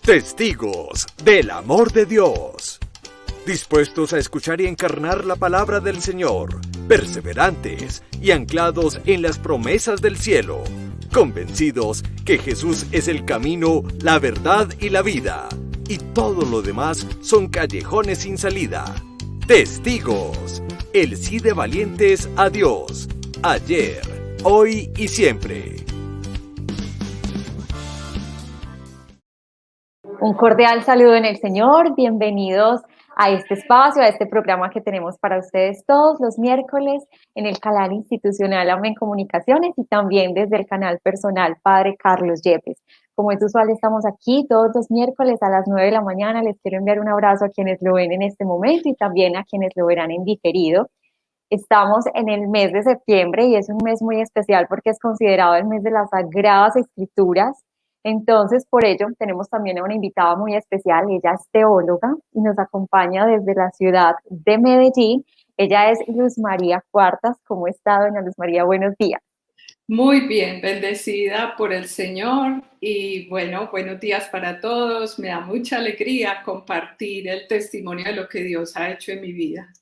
Testigos del amor de Dios. Dispuestos a escuchar y encarnar la palabra del Señor, perseverantes y anclados en las promesas del cielo, convencidos que Jesús es el camino, la verdad y la vida, y todo lo demás son callejones sin salida. Testigos, el sí de valientes a Dios, ayer, hoy y siempre. Un cordial saludo en el Señor, bienvenidos a este espacio, a este programa que tenemos para ustedes todos los miércoles en el canal institucional Amén Comunicaciones y también desde el canal personal Padre Carlos Yepes. Como es usual, estamos aquí todos los miércoles a las 9 de la mañana. Les quiero enviar un abrazo a quienes lo ven en este momento y también a quienes lo verán en diferido. Estamos en el mes de septiembre y es un mes muy especial porque es considerado el mes de las Sagradas Escrituras. Entonces, por ello, tenemos también a una invitada muy especial. Ella es teóloga y nos acompaña desde la ciudad de Medellín. Ella es Luz María Cuartas. ¿Cómo está, doña Luz María? Buenos días. Muy bien, bendecida por el Señor y bueno, buenos días para todos. Me da mucha alegría compartir el testimonio de lo que Dios ha hecho en mi vida.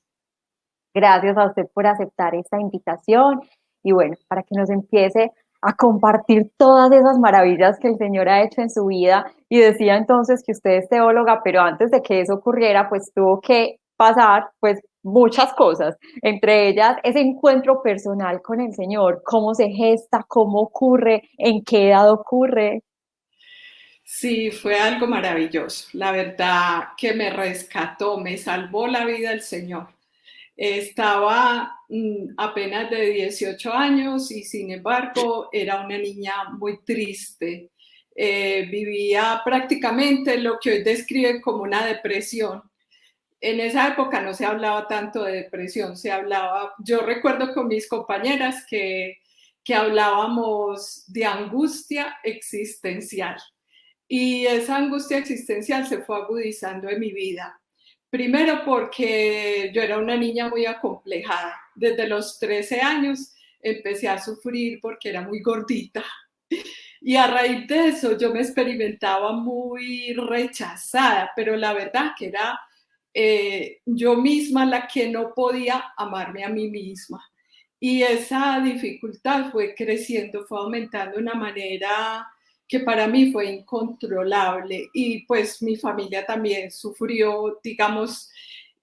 Gracias a usted por aceptar esta invitación y bueno, para que nos empiece a compartir todas esas maravillas que el Señor ha hecho en su vida. Y decía entonces que usted es teóloga, pero antes de que eso ocurriera, pues tuvo que pasar pues muchas cosas, entre ellas ese encuentro personal con el Señor, cómo se gesta, cómo ocurre, en qué edad ocurre. Sí, fue algo maravilloso. La verdad que me rescató, me salvó la vida el Señor. Estaba apenas de 18 años y sin embargo era una niña muy triste. Vivía prácticamente lo que hoy describen como una depresión. En esa época no se hablaba tanto de depresión, se hablaba, yo recuerdo con mis compañeras que hablábamos de angustia existencial. Y esa angustia existencial se fue agudizando en mi vida. Primero porque yo era una niña muy acomplejada. Desde los 13 años empecé a sufrir porque era muy gordita. Y a raíz de eso yo me experimentaba muy rechazada, pero la verdad que era yo misma la que no podía amarme a mí misma. Y esa dificultad fue creciendo, fue aumentando de una manera que para mí fue incontrolable. Y pues mi familia también sufrió, digamos,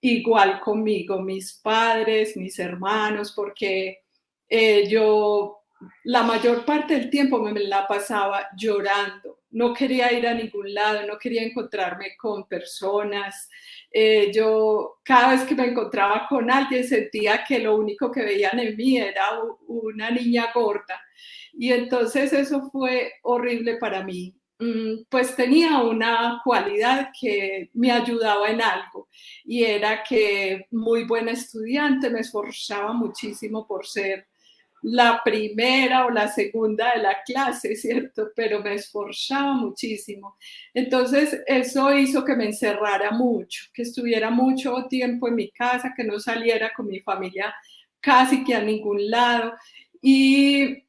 igual conmigo, mis padres, mis hermanos, porque yo la mayor parte del tiempo me la pasaba llorando. No quería ir a ningún lado, no quería encontrarme con personas. Yo cada vez que me encontraba con alguien sentía que lo único que veían en mí era una niña gorda. Y entonces eso fue horrible para mí. Pues tenía una cualidad que me ayudaba en algo y era que muy buena estudiante, me esforzaba muchísimo por ser la primera o la segunda de la clase, ¿cierto? Pero me esforzaba muchísimo. Entonces, eso hizo que me encerrara mucho, que estuviera mucho tiempo en mi casa, que no saliera con mi familia casi que a ningún lado y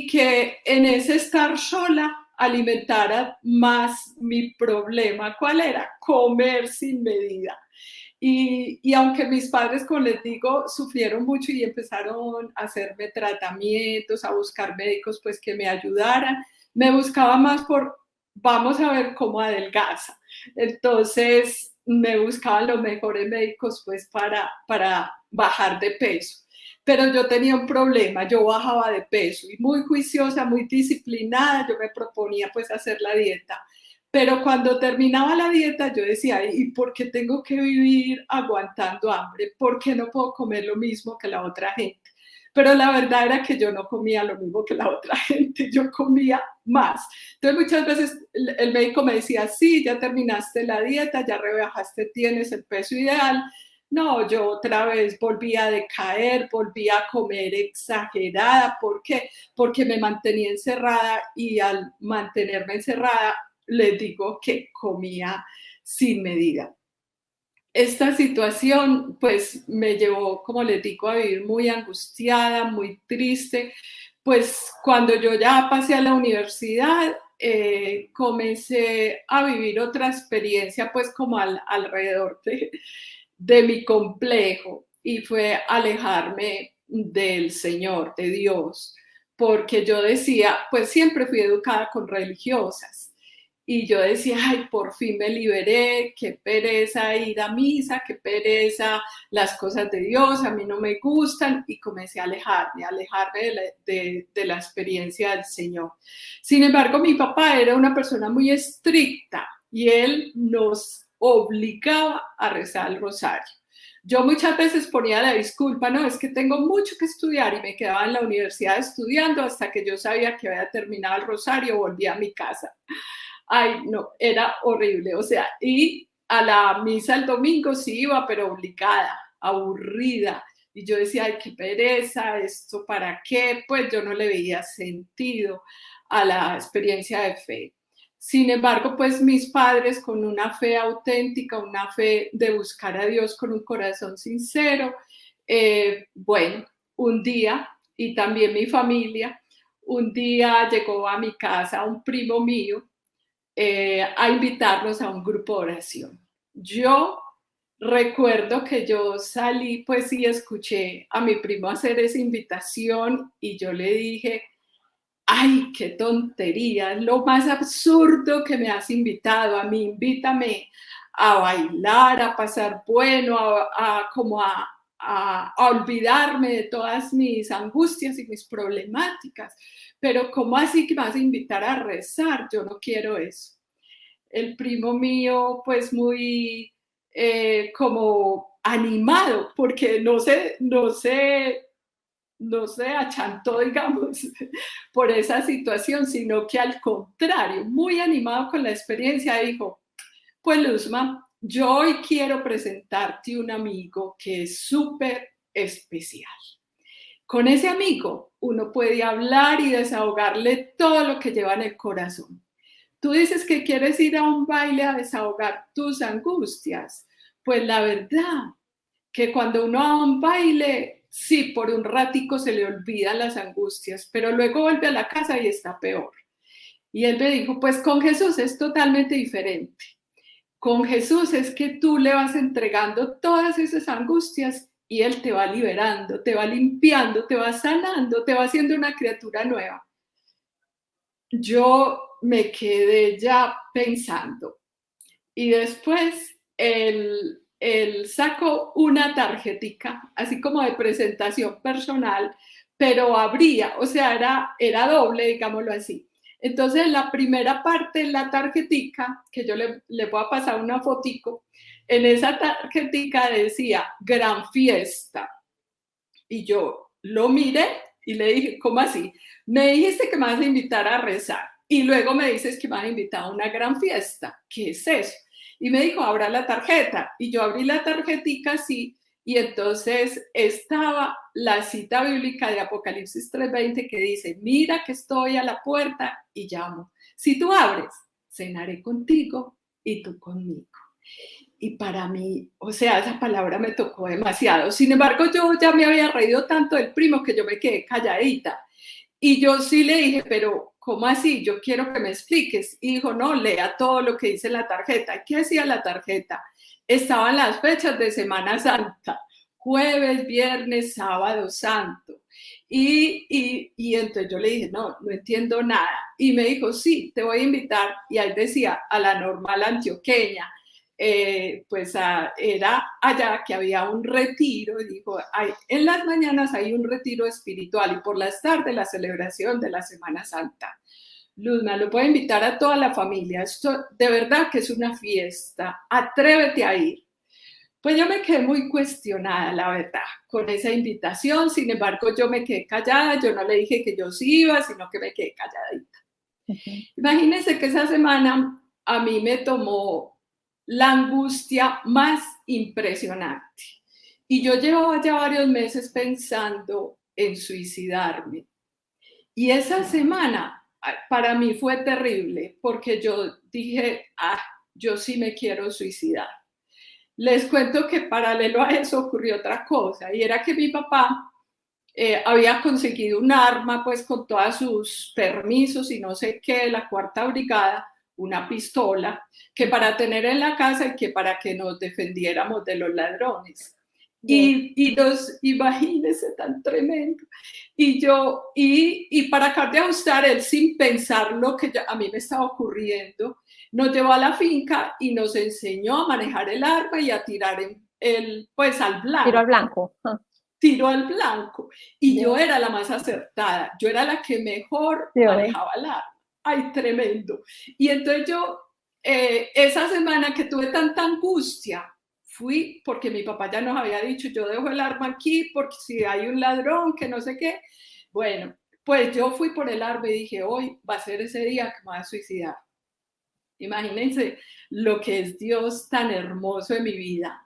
que en ese estar sola alimentara más mi problema. ¿Cuál era? Comer sin medida. Y aunque mis padres, como les digo, sufrieron mucho y empezaron a hacerme tratamientos, a buscar médicos pues que me ayudaran, me buscaba más por, vamos a ver cómo adelgaza. Entonces me buscaban los mejores médicos pues para bajar de peso. Pero yo tenía un problema, yo bajaba de peso y muy juiciosa, muy disciplinada, yo me proponía pues hacer la dieta. Pero cuando terminaba la dieta yo decía, ¿y por qué tengo que vivir aguantando hambre? ¿Por qué no puedo comer lo mismo que la otra gente? Pero la verdad era que yo no comía lo mismo que la otra gente, yo comía más. Entonces muchas veces el médico me decía, sí, ya terminaste la dieta, ya rebajaste, tienes el peso ideal. No, yo otra vez volví a decaer, volví a comer exagerada. ¿Por qué? Porque me mantenía encerrada y al mantenerme encerrada les digo que comía sin medida. Esta situación pues me llevó, como les digo, a vivir muy angustiada, muy triste. Pues cuando yo ya pasé a la universidad, comencé a vivir otra experiencia, pues como alrededor de mi complejo, y fue alejarme del Señor, de Dios, porque yo decía, pues siempre fui educada con religiosas, y yo decía, ay, por fin me liberé, qué pereza ir a misa, qué pereza las cosas de Dios, a mí no me gustan, y comencé a alejarme de la experiencia del Señor. Sin embargo, mi papá era una persona muy estricta y él nos obligaba a rezar el rosario. Yo muchas veces ponía la disculpa, no, es que tengo mucho que estudiar, y me quedaba en la universidad estudiando hasta que yo sabía que había terminado el rosario, volvía a mi casa. Ay, no, era horrible, o sea, y a la misa el domingo sí iba, pero obligada, aburrida, y yo decía, ay, qué pereza, esto para qué, pues yo no le veía sentido a la experiencia de fe. Sin embargo, pues mis padres, con una fe auténtica, una fe de buscar a Dios con un corazón sincero, bueno, un día, y también mi familia, un día llegó a mi casa un primo mío, a invitarnos a un grupo de oración. Yo recuerdo que yo salí, pues sí, escuché a mi primo hacer esa invitación, y yo le dije, ay, qué tontería, lo más absurdo que me has invitado. A mí invítame a bailar, a pasar bueno, a olvidarme de todas mis angustias y mis problemáticas. Pero ¿cómo así que me vas a invitar a rezar? Yo no quiero eso. El primo mío, pues muy como animado, porque no se achantó, digamos, por esa situación, sino que al contrario, muy animado con la experiencia, dijo, pues Luzma, yo hoy quiero presentarte un amigo que es súper especial. Con ese amigo uno puede hablar y desahogarle todo lo que lleva en el corazón. Tú dices que quieres ir a un baile a desahogar tus angustias. Pues la verdad que cuando uno va a un baile, sí, por un ratico se le olvidan las angustias, pero luego vuelve a la casa y está peor. Y él me dijo, pues con Jesús es totalmente diferente. Con Jesús es que tú le vas entregando todas esas angustias y Él te va liberando, te va limpiando, te va sanando, te va haciendo una criatura nueva. Yo me quedé ya pensando, y después él sacó una tarjetica, así como de presentación personal, pero abría, o sea, era doble, digámoslo así. Entonces, la primera parte, la tarjetica, que yo le voy a pasar una fotico, en esa tarjetica decía gran fiesta. Y yo lo miré y le dije, ¿cómo así? Me dijiste que me vas a invitar a rezar y luego me dices que me vas a invitar a una gran fiesta. ¿Qué es eso? Y me dijo, abra la tarjeta. Y yo abrí la tarjetica así, y entonces estaba la cita bíblica de Apocalipsis 3:20 que dice, mira que estoy a la puerta y llamo. Si tú abres, cenaré contigo y tú conmigo. Y para mí, o sea, esa palabra me tocó demasiado. Sin embargo, yo ya me había reído tanto del primo que yo me quedé calladita. Y yo sí le dije, pero ¿cómo así? Yo quiero que me expliques. Y dijo, no, lea todo lo que dice la tarjeta. ¿Qué decía la tarjeta? Estaban las fechas de Semana Santa, jueves, viernes, sábado santo. Y entonces yo le dije, no entiendo nada. Y me dijo, sí, te voy a invitar. Y ahí decía, a la normal antioqueña. Era allá que había un retiro, y dijo, en las mañanas hay un retiro espiritual y por las tardes la celebración de la Semana Santa. Luzma, lo puedo invitar a toda la familia, esto de verdad que es una fiesta, atrévete a ir. Pues yo me quedé muy cuestionada, la verdad, con esa invitación. Sin embargo, yo me quedé callada, yo no le dije que yo sí iba, sino que me quedé calladita. Imagínense que esa semana a mí me tomó la angustia más impresionante. Y yo llevaba ya varios meses pensando en suicidarme. Y esa semana para mí fue terrible, porque yo dije, yo sí me quiero suicidar. Les cuento que paralelo a eso ocurrió otra cosa, y era que mi papá había conseguido un arma, pues con todos sus permisos y no sé qué, la cuarta brigada, una pistola, que para tener en la casa y que para que nos defendiéramos de los ladrones. Y nos, imagínense tan tremendo. Y para acabar de ajustar, él sin pensar lo que a mí me estaba ocurriendo, nos llevó a la finca y nos enseñó a manejar el arma y a tirar pues al blanco. Tiro al blanco. Tiro al blanco. Y yo era la más acertada, yo era la que mejor manejaba el arma. Ay, tremendo. Y entonces yo, esa semana que tuve tanta angustia, fui porque mi papá ya nos había dicho, yo dejo el arma aquí porque si hay un ladrón, que no sé qué. Bueno, pues yo fui por el arma y dije, hoy va a ser ese día que me voy a suicidar. Imagínense lo que es Dios tan hermoso en mi vida,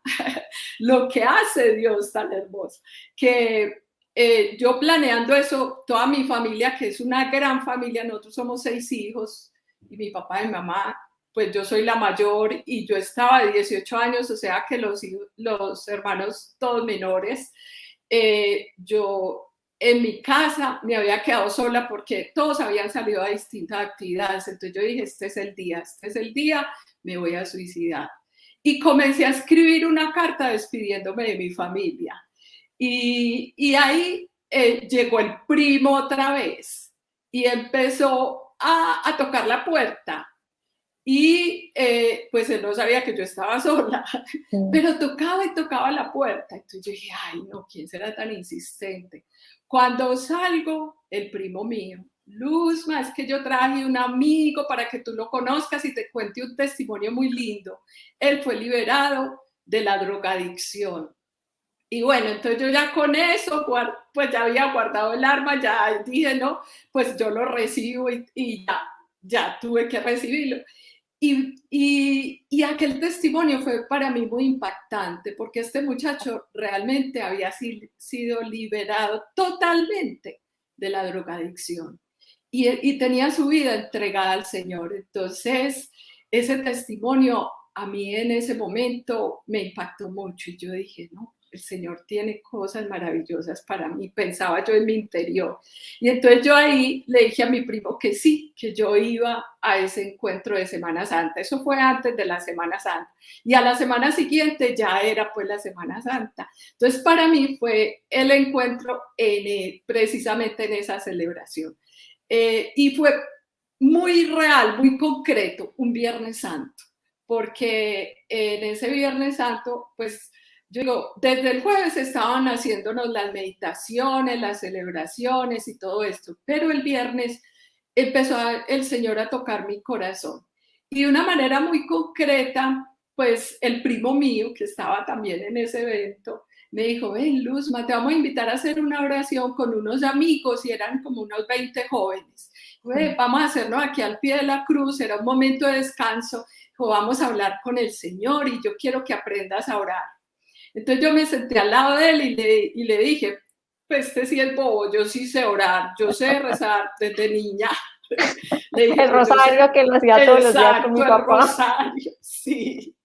lo que hace Dios tan hermoso, que yo planeando eso, toda mi familia, que es una gran familia, nosotros somos 6 hijos, y mi papá y mi mamá, pues yo soy la mayor y yo estaba de 18 años, o sea que los hermanos todos menores, yo en mi casa me había quedado sola porque todos habían salido a distintas actividades. Entonces yo dije, este es el día, me voy a suicidar. Y comencé a escribir una carta despidiéndome de mi familia. Y ahí llegó el primo otra vez y empezó a tocar la puerta. Y pues él no sabía que yo estaba sola, pero tocaba y tocaba la puerta. Entonces yo dije, ay no, ¿quién será tan insistente? Cuando salgo, el primo mío, Luzma, es que yo traje un amigo para que tú lo conozcas y te cuente un testimonio muy lindo. Él fue liberado de la drogadicción. Y bueno, entonces yo ya con eso, pues ya había guardado el arma, ya dije, no, pues yo lo recibo y ya tuve que recibirlo. Y aquel testimonio fue para mí muy impactante porque este muchacho realmente había sido liberado totalmente de la drogadicción y tenía su vida entregada al Señor. Entonces, ese testimonio a mí en ese momento me impactó mucho y yo dije, no, el Señor tiene cosas maravillosas para mí, pensaba yo en mi interior. Y entonces yo ahí le dije a mi primo que sí, que yo iba a ese encuentro de Semana Santa. Eso fue antes de la Semana Santa. Y a la semana siguiente ya era pues la Semana Santa. Entonces para mí fue el encuentro precisamente en esa celebración. Y fue muy real, muy concreto, un Viernes Santo. Porque en ese Viernes Santo, pues yo digo, desde el jueves estaban haciéndonos las meditaciones, las celebraciones y todo esto, pero el viernes empezó el Señor a tocar mi corazón. Y de una manera muy concreta, pues el primo mío, que estaba también en ese evento, me dijo, ven Luzma, te vamos a invitar a hacer una oración con unos amigos, y eran como unos 20 jóvenes. Vamos a hacernos aquí al pie de la cruz, era un momento de descanso, vamos a hablar con el Señor y yo quiero que aprendas a orar. Entonces yo me senté al lado de él y le dije, pues este sí es bobo, yo sí sé orar, yo sé rezar desde niña. Le dije, el rosario que lo hacía todos los días con mi papá. El rosario, sí.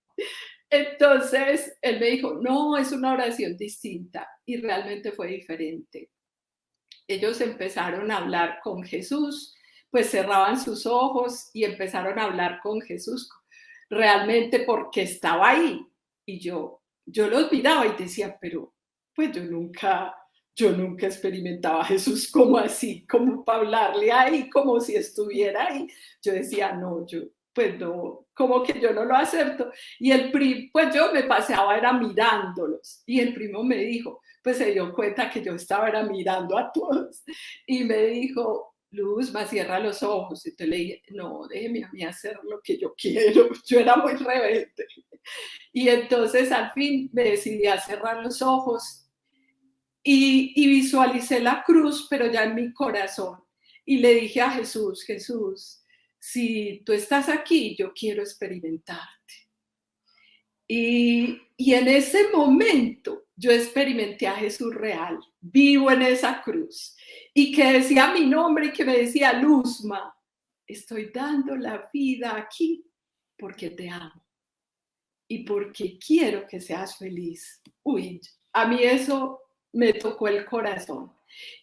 Entonces él me dijo, no, es una oración distinta, y realmente fue diferente. Ellos empezaron a hablar con Jesús, pues cerraban sus ojos y empezaron a hablar con Jesús, realmente porque estaba ahí. Y yo los miraba y decía, pero pues yo nunca experimentaba a Jesús como así, como para hablarle ahí, como si estuviera ahí. Yo decía, no, pues no, como que yo no lo acepto. Y el primo, pues yo me paseaba era mirándolos, y el primo me dijo, pues se dio cuenta que yo estaba era mirando a todos, y me dijo, Luzma, cierra los ojos. Entonces le dije, no, déjeme a mí hacer lo que yo quiero, yo era muy rebelde. Y entonces al fin me decidí a cerrar los ojos y visualicé la cruz, pero ya en mi corazón. Y le dije a Jesús, Jesús, si tú estás aquí, yo quiero experimentarte. Y en ese momento yo experimenté a Jesús real, vivo en esa cruz, y que decía mi nombre y que me decía, Luzma, estoy dando la vida aquí porque te amo y porque quiero que seas feliz. Uy, a mí eso me tocó el corazón.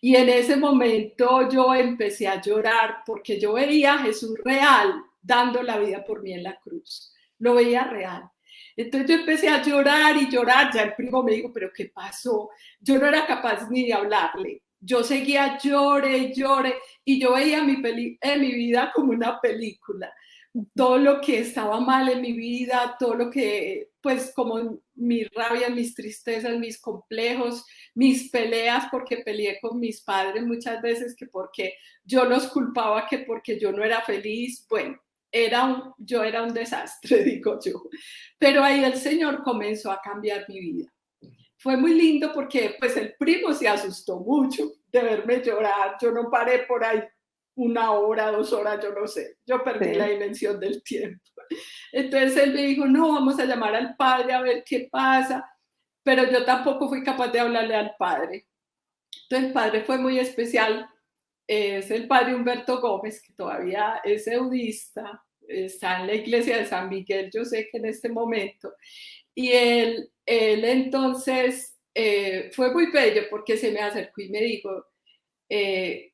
Y en ese momento yo empecé a llorar porque yo veía a Jesús real dando la vida por mí en la cruz. Lo veía real. Entonces yo empecé a llorar y llorar. Ya el primo me dijo, ¿pero qué pasó? Yo no era capaz ni de hablarle. Yo seguía llore y llore y yo veía mi vida como una película. Todo lo que estaba mal en mi vida, todo lo que, pues como mi rabia, mis tristezas, mis complejos, mis peleas, porque peleé con mis padres muchas veces, que porque yo los culpaba, que porque yo no era feliz. Bueno, yo era un desastre, digo yo. Pero ahí el Señor comenzó a cambiar mi vida. Fue muy lindo porque pues el primo se asustó mucho de verme llorar. Yo no paré por ahí 1 hora, 2 horas, yo no sé. Yo perdí la dimensión del tiempo. Entonces él me dijo, no, vamos a llamar al padre a ver qué pasa. Pero yo tampoco fui capaz de hablarle al padre. Entonces el padre fue muy especial. Es el padre Humberto Gómez, que todavía es eudista, está en la iglesia de San Miguel, yo sé que en este momento. Y él entonces fue muy bello porque se me acercó y me dijo,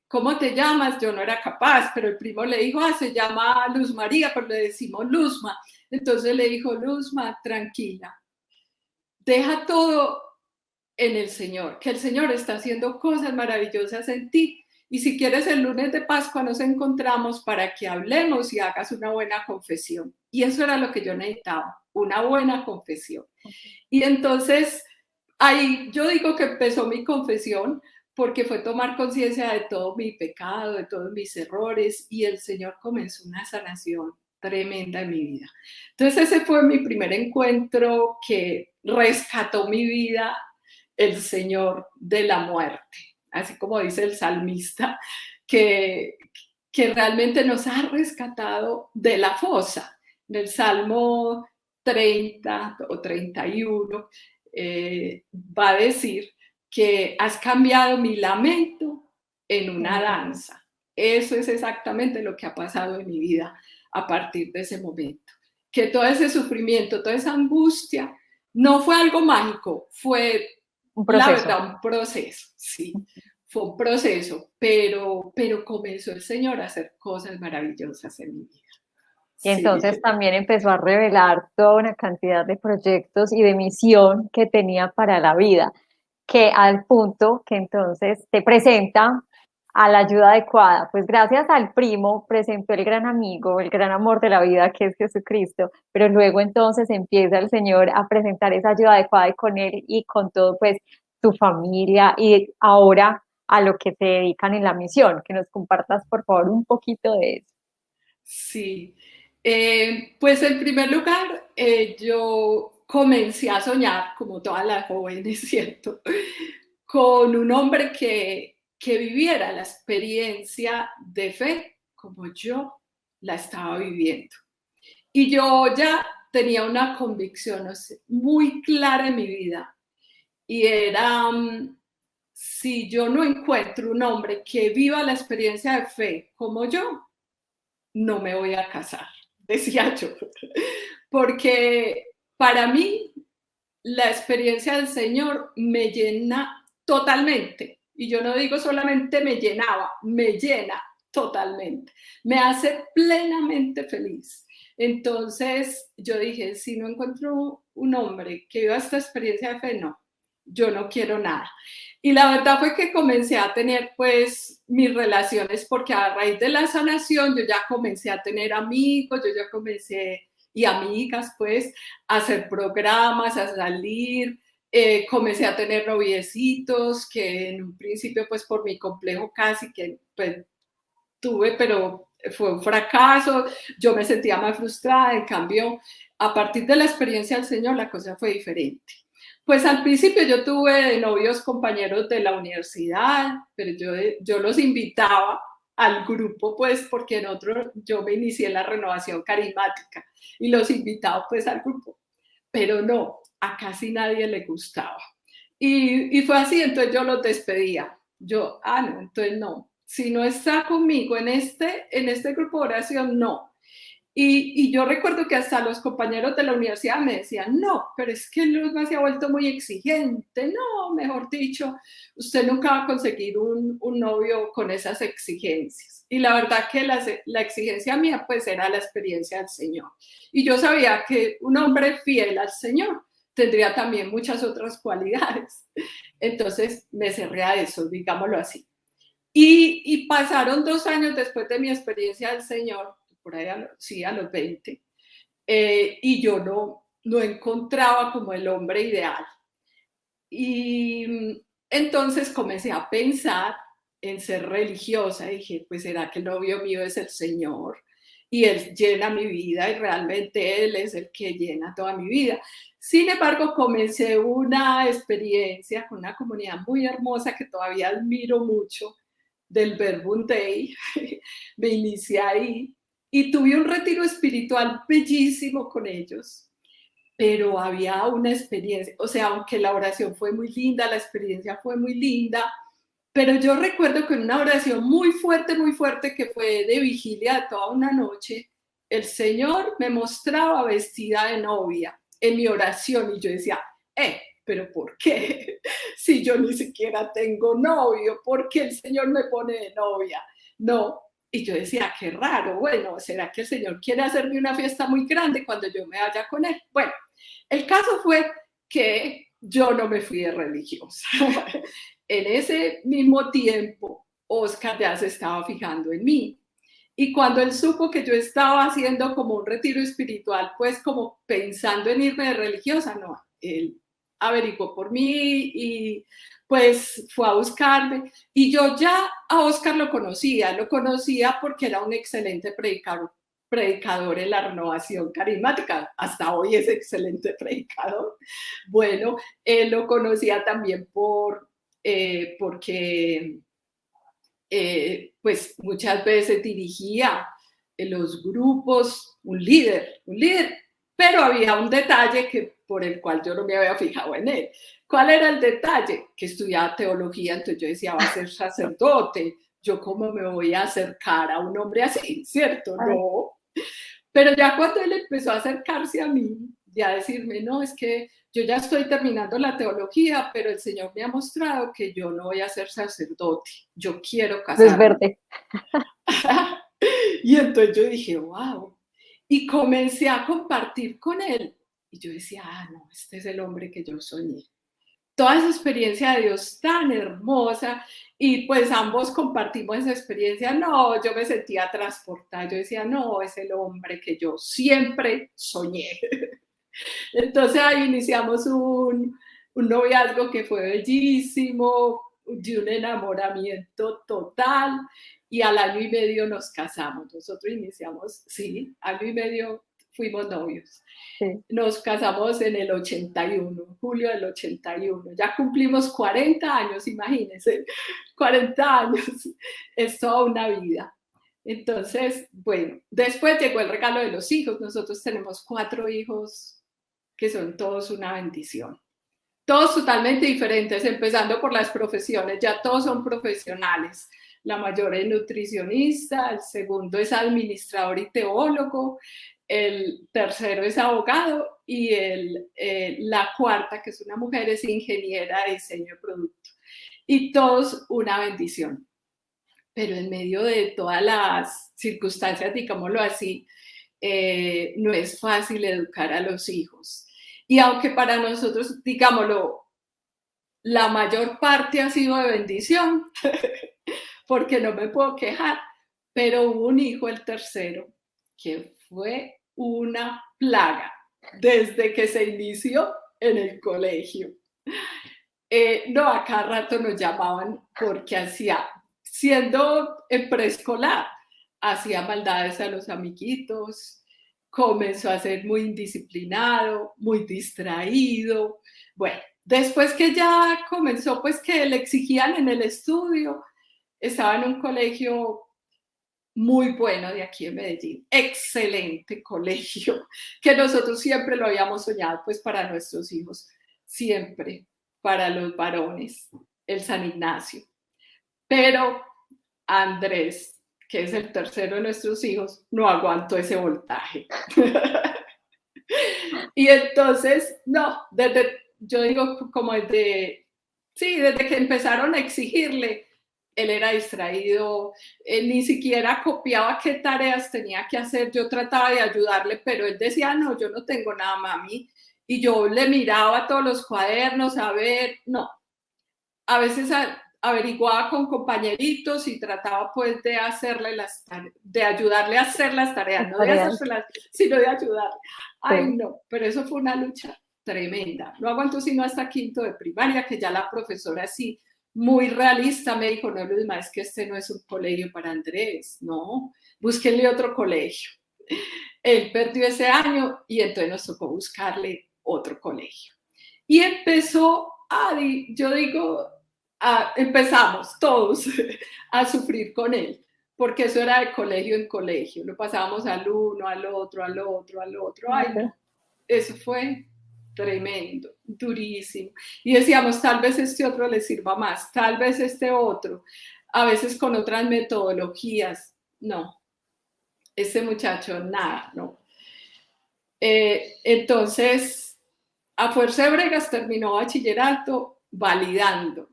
¿cómo te llamas? Yo no era capaz, pero el primo le dijo, se llama Luz María, pero le decimos Luzma. Entonces le dijo, Luzma, tranquila, deja todo en el Señor, que el Señor está haciendo cosas maravillosas en ti. Y si quieres, el lunes de Pascua nos encontramos para que hablemos y hagas una buena confesión. Y eso era lo que yo necesitaba, una buena confesión. Y entonces, ahí yo digo que empezó mi confesión, porque fue tomar conciencia de todo mi pecado, de todos mis errores, y el Señor comenzó una sanación tremenda en mi vida. Entonces ese fue mi primer encuentro que rescató mi vida, el Señor de la muerte, así como dice el salmista, que realmente nos ha rescatado de la fosa. En el Salmo 30 o 31 va a decir que has cambiado mi lamento en una danza. Eso es exactamente lo que ha pasado en mi vida a partir de ese momento. Que todo ese sufrimiento, toda esa angustia, no fue algo mágico, fue la verdad un proceso, sí. Fue un proceso, pero comenzó el Señor a hacer cosas maravillosas en mi vida. Y entonces también empezó a revelar toda una cantidad de proyectos y de misión que tenía para la vida, que al punto que entonces te presenta a la ayuda adecuada. Pues gracias al primo presentó el gran amigo, el gran amor de la vida que es Jesucristo, pero luego entonces empieza el Señor a presentar esa ayuda adecuada y con él y con todo pues tu familia y ahora a lo que se dedican en la misión, que nos compartas por favor un poquito de eso. Sí, pues en primer lugar yo comencé a soñar, como todas las jóvenes, ¿cierto? Con un hombre que viviera la experiencia de fe como yo la estaba viviendo. Y yo ya tenía una convicción, no sé, muy clara en mi vida, y era, si yo no encuentro un hombre que viva la experiencia de fe como yo, no me voy a casar, decía yo, porque para mí la experiencia del Señor me llena totalmente. Y yo no digo solamente me llenaba, me llena totalmente. Me hace plenamente feliz. Entonces yo dije, si no encuentro un hombre que viva esta experiencia de fe, no, yo no quiero nada. Y la verdad fue que comencé a tener pues mis relaciones, porque a raíz de la sanación yo ya comencé a tener amigos, yo ya comencé y amigas pues a hacer programas, a salir, comencé a tener noviecitos que en un principio pues por mi complejo casi que pues tuve, pero fue un fracaso, yo me sentía más frustrada. En cambio, a partir de la experiencia del Señor la cosa fue diferente. Pues al principio yo tuve de novios compañeros de la universidad, pero yo los invitaba al grupo, pues porque yo me inicié en la renovación carismática y los invitaba pues al grupo, pero no, a casi nadie le gustaba. Y fue así, entonces yo los despedía. No, entonces no. Si no está conmigo en este grupo de oración, no. Y yo recuerdo que hasta los compañeros de la universidad me decían, no, pero es que Luzma se ha vuelto muy exigente, no, mejor dicho, usted nunca va a conseguir un novio con esas exigencias. Y la verdad que la exigencia mía pues era la experiencia del Señor. Y yo sabía que un hombre fiel al Señor tendría también muchas otras cualidades. Entonces me cerré a eso, digámoslo así. Y pasaron 2 años después de mi experiencia del Señor, por ahí a los 20, y yo no encontraba como el hombre ideal. Y entonces comencé a pensar en ser religiosa. Dije, pues será que el novio mío es el Señor y Él llena mi vida y realmente Él es el que llena toda mi vida. Sin embargo, comencé una experiencia con una comunidad muy hermosa que todavía admiro mucho, del Verbum Dei. Me inicié ahí y tuve un retiro espiritual bellísimo con ellos, pero había una experiencia, o sea, aunque la oración fue muy linda, la experiencia fue muy linda, pero yo recuerdo que en una oración muy fuerte, que fue de vigilia toda una noche, el Señor me mostraba vestida de novia en mi oración y yo decía, pero ¿por qué? Si yo ni siquiera tengo novio, ¿por qué el Señor me pone de novia? No. Y yo decía, qué raro, bueno, ¿será que el Señor quiere hacerme una fiesta muy grande cuando yo me vaya con Él? Bueno, el caso fue que yo no me fui de religiosa. En ese mismo tiempo, Oscar ya se estaba fijando en mí. Y cuando él supo que yo estaba haciendo como un retiro espiritual, pues como pensando en irme de religiosa, no, él averiguó por mí y pues fue a buscarme. Y yo ya a Oscar lo conocía porque era un excelente predicador en la renovación carismática. Hasta hoy es excelente predicador. Bueno, él lo conocía también porque pues muchas veces dirigía los grupos, un líder, pero había un detalle por el cual yo no me había fijado en él. ¿Cuál era el detalle? Que estudiaba teología, entonces yo decía, va a ser sacerdote, yo cómo me voy a acercar a un hombre así, ¿cierto? No. Pero ya cuando él empezó a acercarse a mí, ya a decirme, no, es que yo ya estoy terminando la teología, pero el Señor me ha mostrado que yo no voy a ser sacerdote, yo quiero casarme. Luz verde. Y entonces yo dije, wow. Y comencé a compartir con él. Y yo decía, no, este es el hombre que yo soñé. Toda esa experiencia de Dios tan hermosa, y pues ambos compartimos esa experiencia. No, yo me sentía transportada. Yo decía, no, es el hombre que yo siempre soñé. Entonces ahí iniciamos un noviazgo que fue bellísimo, de un enamoramiento total, y al año y medio nos casamos. Nosotros iniciamos, sí, año y medio fuimos novios. Sí. Nos casamos en el 81, julio del 81. Ya cumplimos 40 años, imagínense, 40 años, es toda una vida. Entonces, bueno, después llegó el regalo de los hijos. Nosotros tenemos 4 hijos que son todos una bendición. Todos totalmente diferentes, empezando por las profesiones. Ya todos son profesionales. La mayor es nutricionista, el segundo es administrador y teólogo, el tercero es abogado y la cuarta, que es una mujer, es ingeniera de diseño de producto. Y todos una bendición. Pero en medio de todas las circunstancias, digámoslo así, no es fácil educar a los hijos. Y aunque para nosotros, digámoslo, la mayor parte ha sido de bendición, porque no me puedo quejar, pero hubo un hijo, el tercero, que fue una plaga desde que se inició en el colegio. No, a cada rato nos llamaban porque siendo en preescolar, hacía maldades a los amiguitos, comenzó a ser muy indisciplinado, muy distraído. Bueno, después que ya comenzó, pues que le exigían en el estudio, estaba en un colegio muy bueno de aquí en Medellín, excelente colegio, que nosotros siempre lo habíamos soñado, pues para nuestros hijos, siempre, para los varones, el San Ignacio. Pero Andrés, que es el tercero de nuestros hijos, no aguantó ese voltaje. Y entonces, no, yo digo como desde que empezaron a exigirle, él era distraído, ni siquiera copiaba qué tareas tenía que hacer, yo trataba de ayudarle, pero él decía, no, yo no tengo nada, mami, y yo le miraba todos los cuadernos, a ver, no, a veces averiguaba con compañeritos y trataba pues de hacerle de ayudarle a hacer las tareas, no de hacérselas, sino de ayudarle. Ay, sí. No, pero eso fue una lucha tremenda. No aguantó sino hasta quinto de primaria, que ya la profesora sí, muy realista, me dijo, no, Luzma, es que este no es un colegio para Andrés, no, búsquenle otro colegio. Él perdió ese año y entonces nos tocó buscarle otro colegio. Y empezó yo digo, empezamos todos a sufrir con él, porque eso era de colegio en colegio, lo pasábamos al uno, al otro, al otro, al otro. Ay, no, eso fue tremendo, durísimo. Y decíamos, tal vez este otro le sirva más, tal vez este otro, a veces con otras metodologías. No, este muchacho, nada, no. Entonces, a fuerza de bregas terminó bachillerato validando.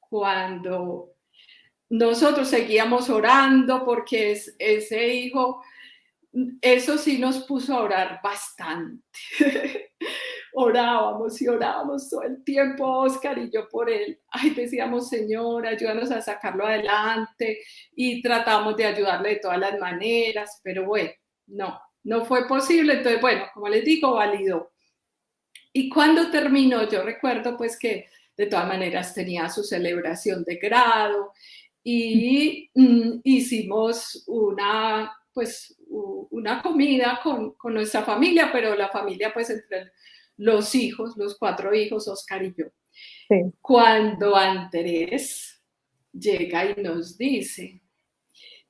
Cuando nosotros seguíamos orando, porque ese hijo, eso sí nos puso a orar bastante. Orábamos y orábamos todo el tiempo, Oscar y yo por él. Ay, decíamos, Señor, ayúdanos a sacarlo adelante, y tratamos de ayudarle de todas las maneras, pero bueno, no fue posible. Entonces, bueno, como les digo, validó. Y cuando terminó, yo recuerdo pues que de todas maneras tenía su celebración de grado y hicimos una comida con nuestra familia, pero la familia pues entre los hijos, los 4 hijos, Oscar y yo. Sí. Cuando Andrés llega y nos dice,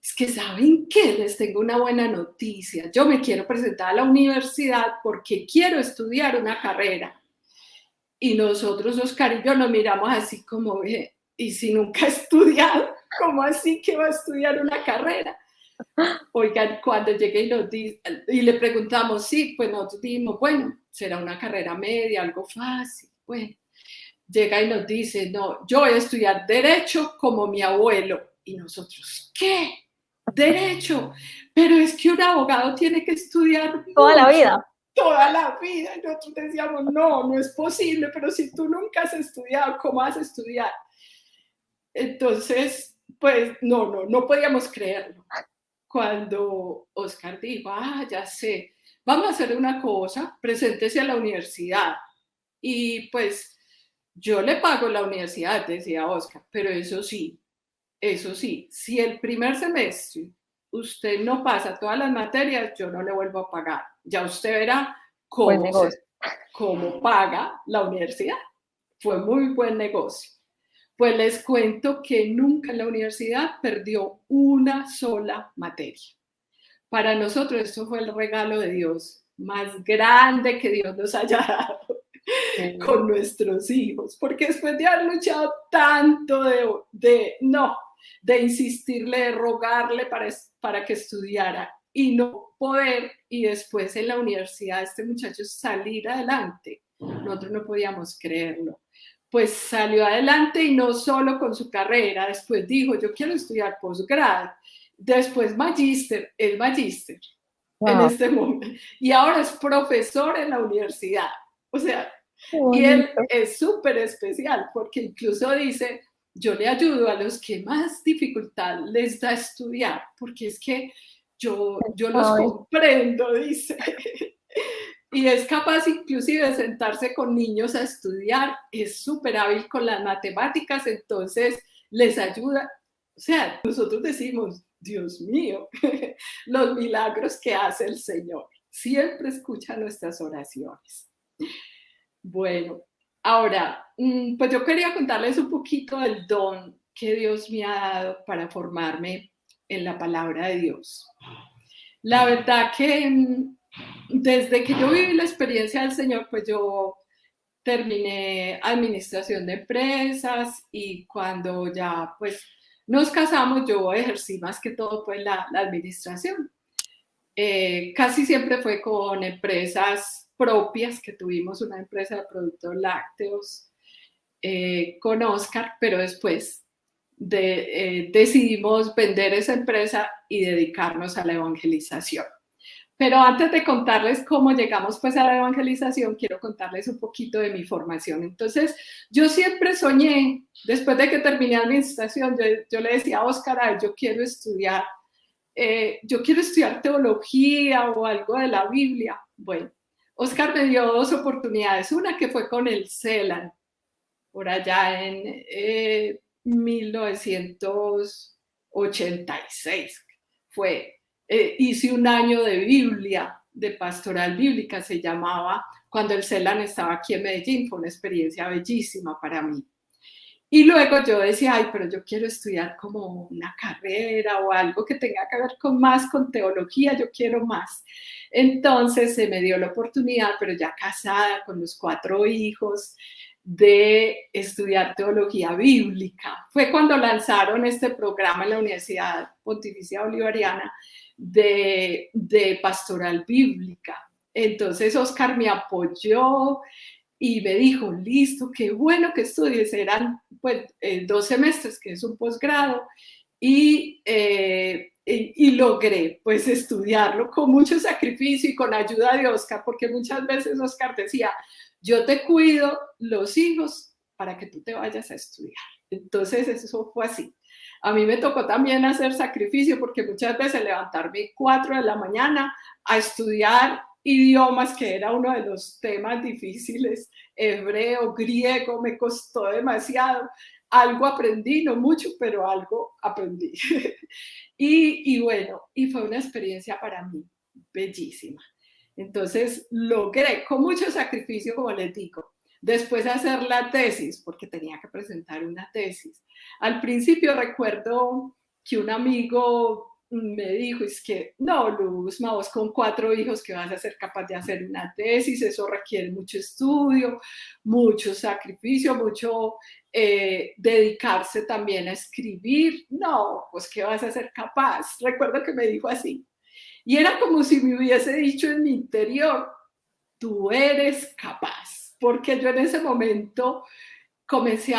es que ¿saben qué? Les tengo una buena noticia. Yo me quiero presentar a la universidad porque quiero estudiar una carrera. Y nosotros, Oscar y yo, nos miramos así como, ¿y si nunca ha estudiado? ¿Cómo así que va a estudiar una carrera? Oigan, cuando llegué y nos dice, y le preguntamos, sí, pues nosotros dijimos, bueno, será una carrera media, algo fácil. Bueno, llega y nos dice, no, yo voy a estudiar Derecho como mi abuelo. Y nosotros, ¿qué? Derecho, pero es que un abogado tiene que estudiar toda la vida. Toda la vida. Y nosotros decíamos, no es posible, pero si tú nunca has estudiado, ¿cómo vas a estudiar? Entonces, pues no podíamos creerlo. Cuando Oscar dijo, ya sé, vamos a hacer una cosa, preséntese a la universidad. Y pues yo le pago la universidad, decía Oscar, pero eso sí, si el primer semestre usted no pasa todas las materias, yo no le vuelvo a pagar. Ya usted verá cómo paga la universidad. Fue muy buen negocio. Pues les cuento que nunca en la universidad perdió una sola materia. Para nosotros esto fue el regalo de Dios más grande que Dios nos haya dado con nuestros hijos, porque después de haber luchado tanto de insistirle, de rogarle para que estudiara y no poder, y después en la universidad este muchacho salir adelante, nosotros no podíamos creerlo. Pues salió adelante, y no solo con su carrera, después dijo, yo quiero estudiar posgrado, después magíster, el magíster en este momento, y ahora es profesor en la universidad. O sea, y él es súper especial, porque incluso dice, yo le ayudo a los que más dificultad les da estudiar, porque es que yo los comprendo, dice. Y es capaz inclusive de sentarse con niños a estudiar, es súper hábil con las matemáticas, entonces les ayuda. O sea, nosotros decimos, Dios mío, los milagros que hace el Señor. Siempre escucha nuestras oraciones. Bueno, ahora, pues yo quería contarles un poquito del don que Dios me ha dado para formarme en la palabra de Dios. La verdad que desde que yo viví la experiencia del Señor, pues yo terminé administración de empresas, y cuando ya pues nos casamos, yo ejercí más que todo pues la administración. Casi siempre fue con empresas propias, que tuvimos una empresa de productos lácteos con Oscar, pero después decidimos vender esa empresa y dedicarnos a la evangelización. Pero antes de contarles cómo llegamos pues a la evangelización, quiero contarles un poquito de mi formación. Entonces, yo siempre soñé, después de que terminé la administración, yo le decía a Oscar, ay, yo quiero estudiar teología o algo de la Biblia. Bueno, Oscar me dio 2 oportunidades, una que fue con el CELAN, por allá en 1986, hice un año de Biblia, de pastoral bíblica, se llamaba, cuando el CELAN estaba aquí en Medellín, fue una experiencia bellísima para mí. Y luego yo decía, ay, pero yo quiero estudiar como una carrera o algo que tenga que ver con teología, yo quiero más. Entonces se me dio la oportunidad, pero ya casada con los 4 hijos, de estudiar teología bíblica. Fue cuando lanzaron este programa en la Universidad Pontificia Bolivariana de pastoral bíblica. Entonces Oscar me apoyó y me dijo, listo, qué bueno que estudies. Eran pues 2 semestres, que es un posgrado, y logré pues estudiarlo con mucho sacrificio y con ayuda de Oscar, porque muchas veces Oscar decía, yo te cuido los hijos para que tú te vayas a estudiar. Entonces eso fue así. A mí me tocó también hacer sacrificio, porque muchas veces levantarme 4 de la mañana a estudiar idiomas, que era uno de los temas difíciles, hebreo, griego, me costó demasiado. Algo aprendí, no mucho, pero algo aprendí. y bueno, y fue una experiencia para mí bellísima. Entonces logré, con mucho sacrificio, como les digo, después de hacer la tesis, porque tenía que presentar una tesis. Al principio recuerdo que un amigo me dijo, es que no, Luzma, vos con 4 hijos que vas a ser capaz de hacer una tesis, eso requiere mucho estudio, mucho sacrificio, mucho dedicarse también a escribir. No, pues que vas a ser capaz. Recuerdo que me dijo así. Y era como si me hubiese dicho en mi interior, tú eres capaz. Porque yo en ese momento comencé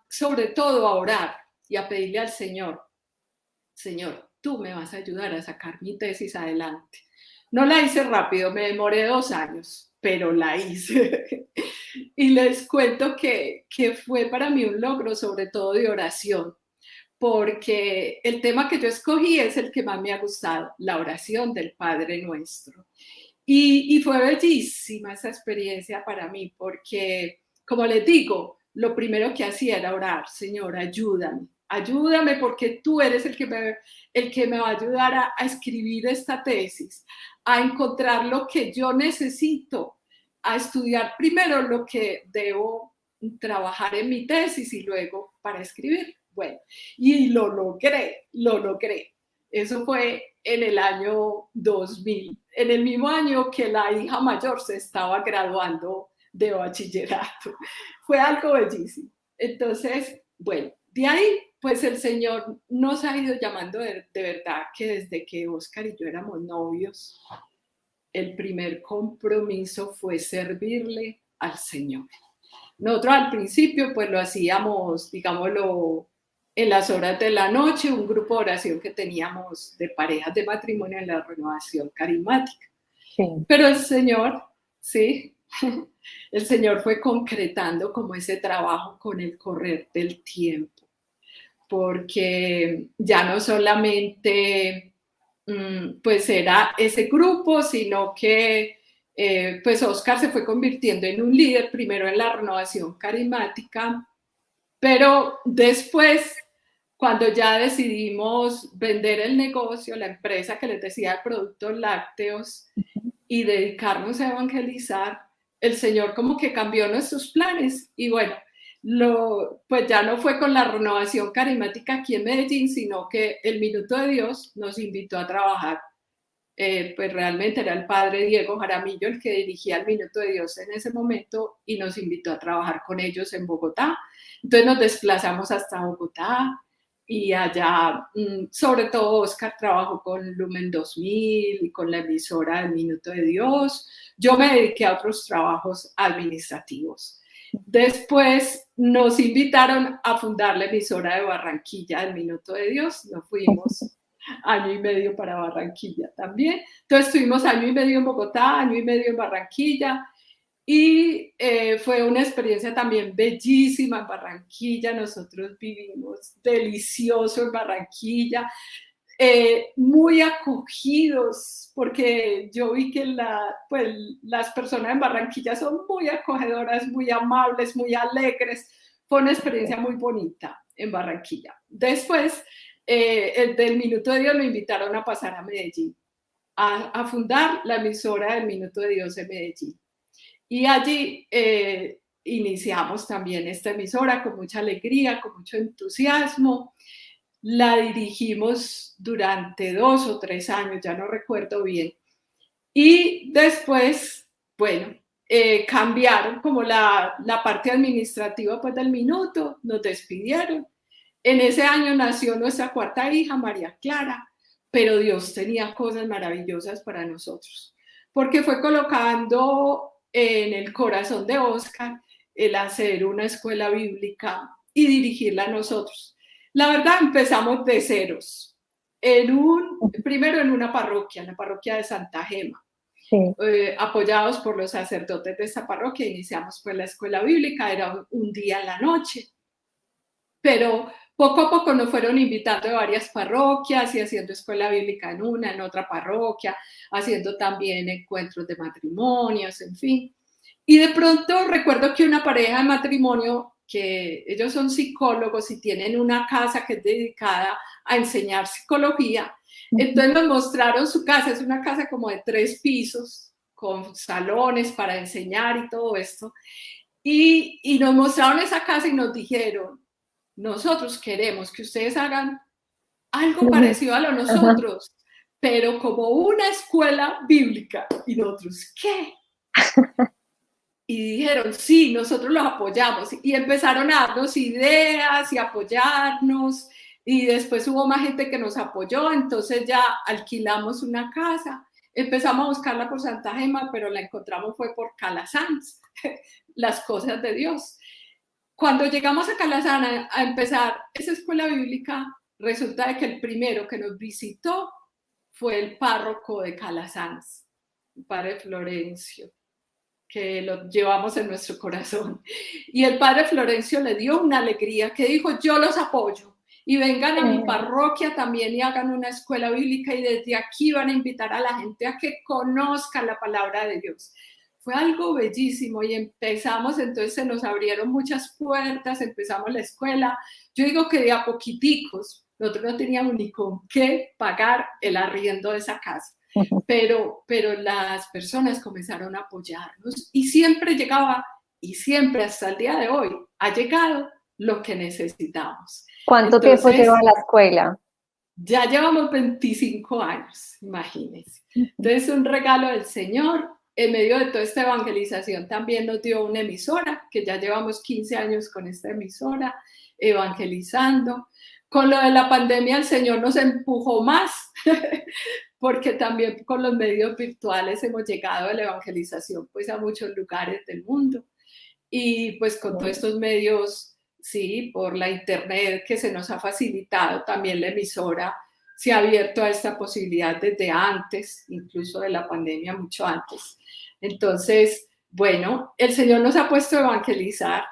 sobre todo a orar y a pedirle al Señor, Señor, tú me vas a ayudar a sacar mi tesis adelante. No la hice rápido, me demoré 2 años, pero la hice. Y les cuento que fue para mí un logro, sobre todo de oración, porque el tema que yo escogí es el que más me ha gustado, la oración del Padre Nuestro. Y fue bellísima esa experiencia para mí, porque, como les digo, lo primero que hacía era orar, Señor, ayúdame, ayúdame, porque tú eres el que me va a ayudar a escribir esta tesis, a encontrar lo que yo necesito, a estudiar primero lo que debo trabajar en mi tesis y luego para escribir. Bueno, y lo logré. Eso fue en el año 2000, en el mismo año que la hija mayor se estaba graduando de bachillerato. Fue algo bellísimo. Entonces, bueno, de ahí, pues el Señor nos ha ido llamando de verdad, que desde que Oscar y yo éramos novios, el primer compromiso fue servirle al Señor. Nosotros al principio pues lo hacíamos, digámoslo, en las horas de la noche, un grupo de oración que teníamos de parejas de matrimonio en la renovación carismática. Sí. Pero el Señor, sí, el Señor fue concretando como ese trabajo con el correr del tiempo, porque ya no solamente pues era ese grupo, sino que pues Oscar se fue convirtiendo en un líder, primero en la renovación carismática, pero después, cuando ya decidimos vender el negocio, la empresa que les decía de productos lácteos, y dedicarnos a evangelizar, el Señor como que cambió nuestros planes. Y bueno, pues ya no fue con la renovación carismática aquí en Medellín, sino que el Minuto de Dios nos invitó a trabajar. Pues realmente era el padre Diego Jaramillo el que dirigía el Minuto de Dios en ese momento y nos invitó a trabajar con ellos en Bogotá. Entonces nos desplazamos hasta Bogotá y allá, sobre todo Oscar trabajó con Lumen 2000 y con la emisora del Minuto de Dios. Yo me dediqué a otros trabajos administrativos. Después nos invitaron a fundar la emisora de Barranquilla del Minuto de Dios. Nos fuimos año y medio para Barranquilla también. Entonces estuvimos año y medio en Bogotá, año y medio en Barranquilla. Y fue una experiencia también bellísima en Barranquilla. Nosotros vivimos delicioso en Barranquilla, muy acogidos, porque yo vi que pues, las personas en Barranquilla son muy acogedoras, muy amables, muy alegres. Fue una experiencia muy bonita en Barranquilla. Después, del Minuto de Dios lo invitaron a pasar a Medellín, a fundar la emisora del Minuto de Dios en Medellín. Y allí iniciamos también esta emisora con mucha alegría, con mucho entusiasmo. La dirigimos durante 2 o 3 años, ya no recuerdo bien. Y después, bueno, cambiaron como la parte administrativa pues, del Minuto, nos despidieron. En ese año nació nuestra cuarta hija, María Clara, pero Dios tenía cosas maravillosas para nosotros, porque fue colocando en el corazón de Oscar el hacer una escuela bíblica y dirigirla a nosotros. La verdad, empezamos de ceros. Primero en una parroquia, en la parroquia de Santa Gema. Sí. Apoyados por los sacerdotes de esta parroquia, iniciamos pues la escuela bíblica, era un día en la noche. Pero poco a poco nos fueron invitando de varias parroquias y haciendo escuela bíblica en otra parroquia, haciendo también encuentros de matrimonios, en fin. Y de pronto recuerdo que una pareja de matrimonio, que ellos son psicólogos y tienen una casa que es dedicada a enseñar psicología, entonces nos mostraron su casa, es una casa como de 3 pisos, con salones para enseñar y todo esto. Y nos mostraron esa casa y nos dijeron, nosotros queremos que ustedes hagan algo parecido a lo nosotros, pero como una escuela bíblica. Y nosotros, ¿qué? Y dijeron, sí, nosotros los apoyamos. Y empezaron a darnos ideas y apoyarnos. Y después hubo más gente que nos apoyó. Entonces ya alquilamos una casa. Empezamos a buscarla por Santa Gema, pero la encontramos fue por Calasanz, las cosas de Dios. Cuando llegamos a Calasanz a empezar esa escuela bíblica, resulta de que el primero que nos visitó fue el párroco de Calasanz, el padre Florencio, que lo llevamos en nuestro corazón. Y el padre Florencio le dio una alegría, que dijo, yo los apoyo y vengan a mi parroquia también y hagan una escuela bíblica y desde aquí van a invitar a la gente a que conozcan la palabra de Dios. Fue algo bellísimo y empezamos, entonces se nos abrieron muchas puertas, empezamos la escuela. Yo digo que de a poquiticos, nosotros no teníamos ni con qué pagar el arriendo de esa casa, pero las personas comenzaron a apoyarnos y siempre llegaba, y siempre hasta el día de hoy, ha llegado lo que necesitamos. ¿Cuánto tiempo lleva la escuela? Ya llevamos 25 años, imagínense. Entonces, un regalo del Señor. En medio de toda esta evangelización también nos dio una emisora, que ya llevamos 15 años con esta emisora, evangelizando. Con lo de la pandemia el Señor nos empujó más, porque también con los medios virtuales hemos llegado a la evangelización pues, a muchos lugares del mundo. Y pues con todos estos medios, sí, por la internet que se nos ha facilitado, también la emisora se ha abierto a esta posibilidad desde antes, incluso de la pandemia, mucho antes. Entonces, bueno, el Señor nos ha puesto a evangelizar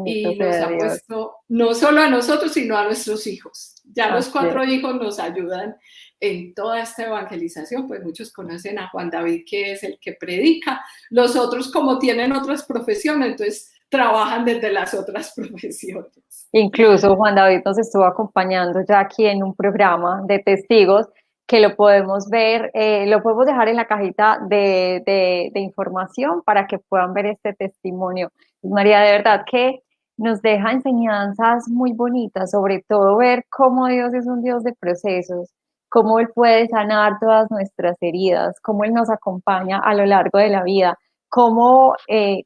y nos ha puesto no solo a nosotros, sino a nuestros hijos. Ya los 4 hijos nos ayudan en toda esta evangelización, pues muchos conocen a Juan David, que es el que predica. Los otros, como tienen otras profesiones, entonces trabajan desde las otras profesiones. Incluso Juan David nos estuvo acompañando ya aquí en un programa de testigos que lo podemos ver, lo podemos dejar en la cajita de información para que puedan ver este testimonio. María, de verdad que nos deja enseñanzas muy bonitas, sobre todo ver cómo Dios es un Dios de procesos, cómo Él puede sanar todas nuestras heridas, cómo Él nos acompaña a lo largo de la vida, cómo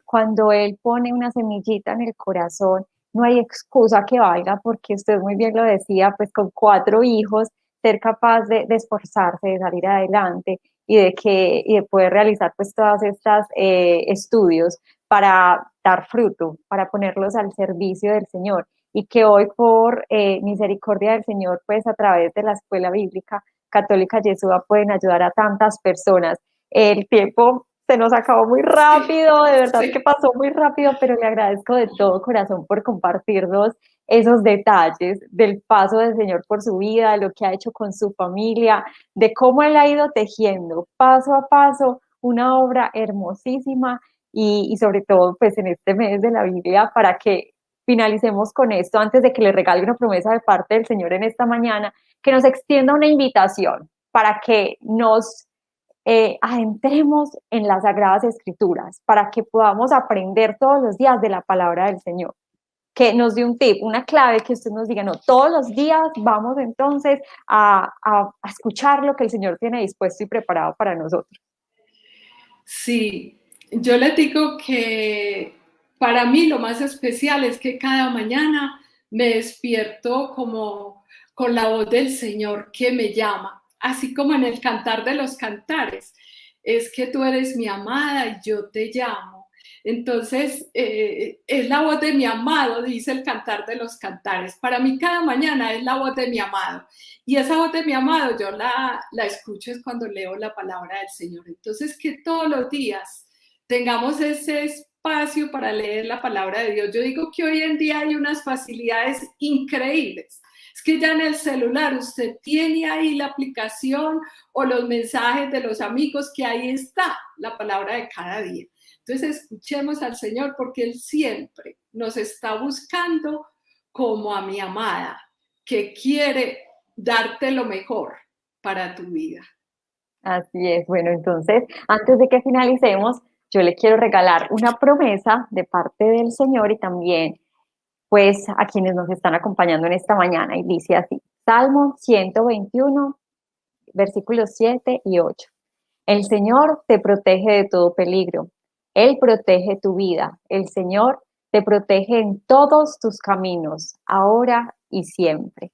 cuando Él pone una semillita en el corazón, no hay excusa que valga, porque usted muy bien lo decía, pues con 4 hijos, ser capaz de esforzarse, de salir adelante y de poder realizar pues todas estas estudios para dar fruto, para ponerlos al servicio del Señor. Y que hoy por misericordia del Señor, pues a través de la Escuela Bíblica Católica Yeshua pueden ayudar a tantas personas. El tiempo se nos acabó muy rápido, de verdad que pasó muy rápido, pero le agradezco de todo corazón por compartirnos esos detalles del paso del Señor por su vida, de lo que ha hecho con su familia, de cómo Él ha ido tejiendo paso a paso una obra hermosísima y sobre todo pues en este mes de la Biblia para que finalicemos con esto antes de que le regale una promesa de parte del Señor en esta mañana, que nos extienda una invitación para que nos adentremos en las Sagradas Escrituras, para que podamos aprender todos los días de la palabra del Señor. Que nos dé un tip, una clave que usted nos diga, no, todos los días vamos entonces a escuchar lo que el Señor tiene dispuesto y preparado para nosotros. Sí, yo les digo que para mí lo más especial es que cada mañana me despierto como con la voz del Señor que me llama, así como en el Cantar de los Cantares, es que tú eres mi amada y yo te llamo. Entonces, es la voz de mi amado, dice el Cantar de los Cantares. Para mí cada mañana es la voz de mi amado. Y esa voz de mi amado yo la escucho es cuando leo la palabra del Señor. Entonces, que todos los días tengamos ese espacio para leer la palabra de Dios. Yo digo que hoy en día hay unas facilidades increíbles. Es que ya en el celular usted tiene ahí la aplicación o los mensajes de los amigos, que ahí está la palabra de cada día. Entonces escuchemos al Señor porque Él siempre nos está buscando como a mi amada, que quiere darte lo mejor para tu vida. Así es. Bueno, entonces, antes de que finalicemos, yo le quiero regalar una promesa de parte del Señor y también, pues, a quienes nos están acompañando en esta mañana. Y dice así, Salmo 121, versículos 7 y 8. El Señor te protege de todo peligro. Él protege tu vida. El Señor te protege en todos tus caminos, ahora y siempre.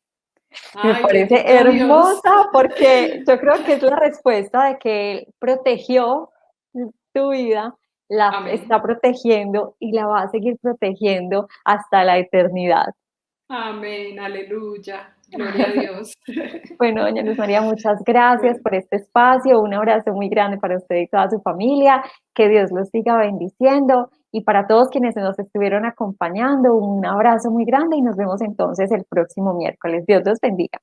Me Ay, parece bendito Dios. hermosa porque yo creo que es la respuesta de que Él protegió tu vida, la Amén. está protegiendo y la va a seguir protegiendo hasta la eternidad. Amén. Aleluya. Gloria a Dios. Bueno, doña Luz María, muchas gracias Bueno, por este espacio. Un abrazo muy grande para usted y toda su familia. Que Dios los siga bendiciendo. Y para todos quienes nos estuvieron acompañando, un abrazo muy grande y nos vemos entonces el próximo miércoles. Dios los bendiga.